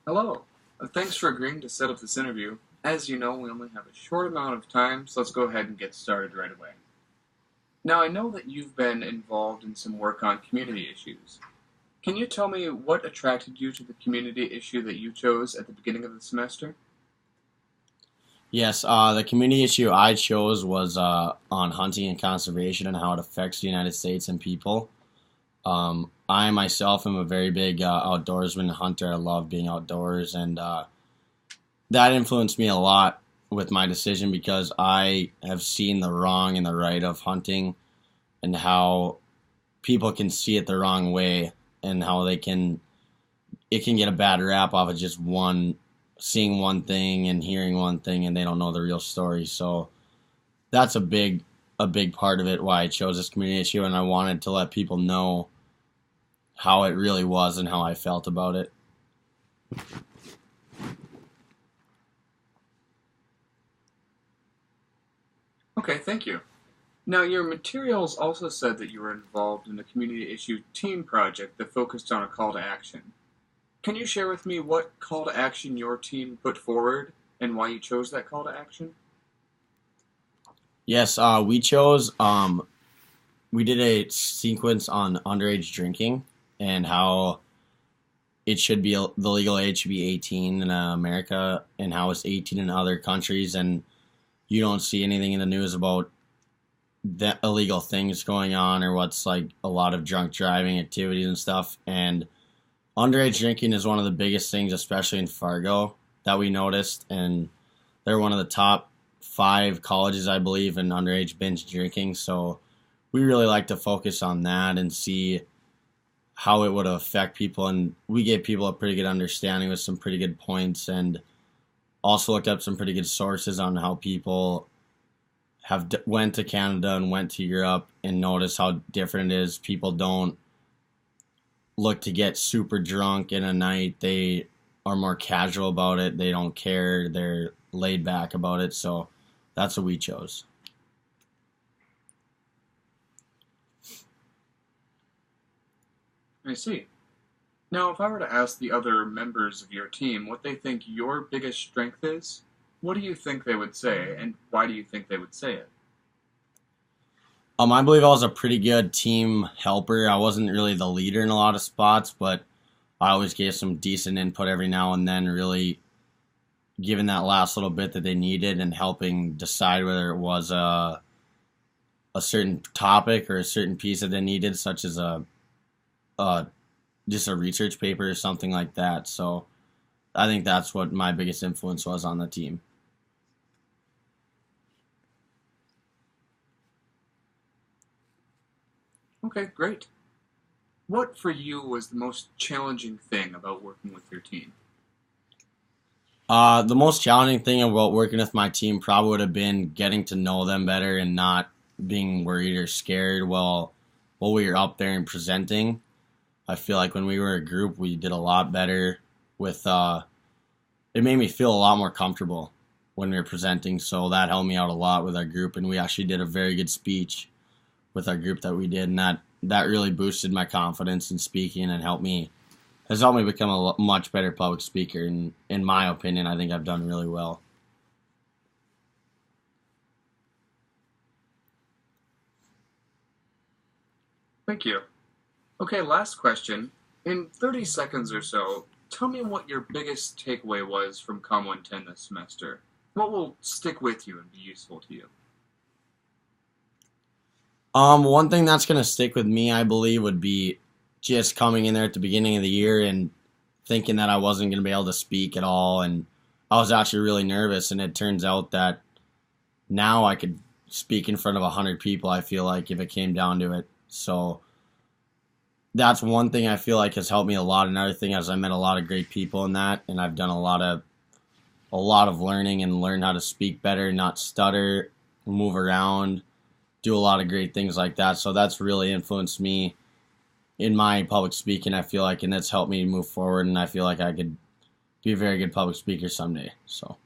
Hello. Thanks for agreeing to set up this interview. As you know, we only have a short amount of time, so let's go ahead and get started right away. Now, I know that you've been involved in some work on community issues. Can you tell me what attracted you to the community issue that you chose at the beginning of the semester? Yes, the community issue I chose was on hunting and conservation and how it affects the United States and people. I myself am a very big outdoorsman and hunter. I love being outdoors, and that influenced me a lot with my decision because I have seen the wrong and the right of hunting and how people can see it the wrong way and how it can get a bad rap off of just one seeing one thing and hearing one thing and they don't know the real story. So that's a big part of it why I chose this community issue, and I wanted to let people know how it really was and how I felt about it. Okay, thank you. Now, your materials also said that you were involved in a community issue team project that focused on a call to action. Can you share with me what call to action your team put forward and why you chose that call to action? Yes, we did a sequence on underage drinking and how it should be the legal age should be 18 in America and how it's 18 in other countries, and you don't see anything in the news about the illegal things going on or what's like a lot of drunk driving activities and stuff. And underage drinking is one of the biggest things, especially in Fargo, that we noticed. And they're one of the top five colleges, I believe, in underage binge drinking. So we really like to focus on that and see how it would affect people. And we gave people a pretty good understanding with some pretty good points, and also looked up some pretty good sources on how people have went to Canada and went to Europe and noticed how different it is. People don't look to get super drunk in a night. They are more casual about it. They don't care. They're laid back about it. So that's what we chose. I see. Now, if I were to ask the other members of your team what they think your biggest strength is, what do you think they would say, and why do you think they would say it? I believe I was a pretty good team helper. I wasn't really the leader in a lot of spots, but I always gave some decent input every now and then, really giving that last little bit that they needed and helping decide whether it was a certain topic or a certain piece that they needed, such as a just a research paper or something like that. So I think that's what my biggest influence was on the team. Okay, great. What for you was the most challenging thing about working with your team? The most challenging thing about working with my team probably would have been getting to know them better and not being worried or scared while we were up there and presenting. I feel like when we were a group, we did a lot better with. It made me feel a lot more comfortable when we were presenting, so that helped me out a lot with our group, and we actually did a very good speech with our group that we did, and that really boosted my confidence in speaking and has helped me become a much better public speaker. And in my opinion, I think I've done really well. Thank you. Okay, last question. In 30 seconds or so, tell me what your biggest takeaway was from Com 110 this semester. What will stick with you and be useful to you? One thing that's gonna stick with me, I believe, would be just coming in there at the beginning of the year and thinking that I wasn't gonna be able to speak at all, and I was actually really nervous. And it turns out that now I could speak in front of 100 people. I feel like if it came down to it, so that's one thing I feel like has helped me a lot. Another thing is I met a lot of great people in that, and I've done a lot of learning and learn how to speak better, not stutter, move around, do a lot of great things like that. So that's really influenced me in my public speaking, I feel like, and that's helped me move forward. And I feel like I could be a very good public speaker someday. So.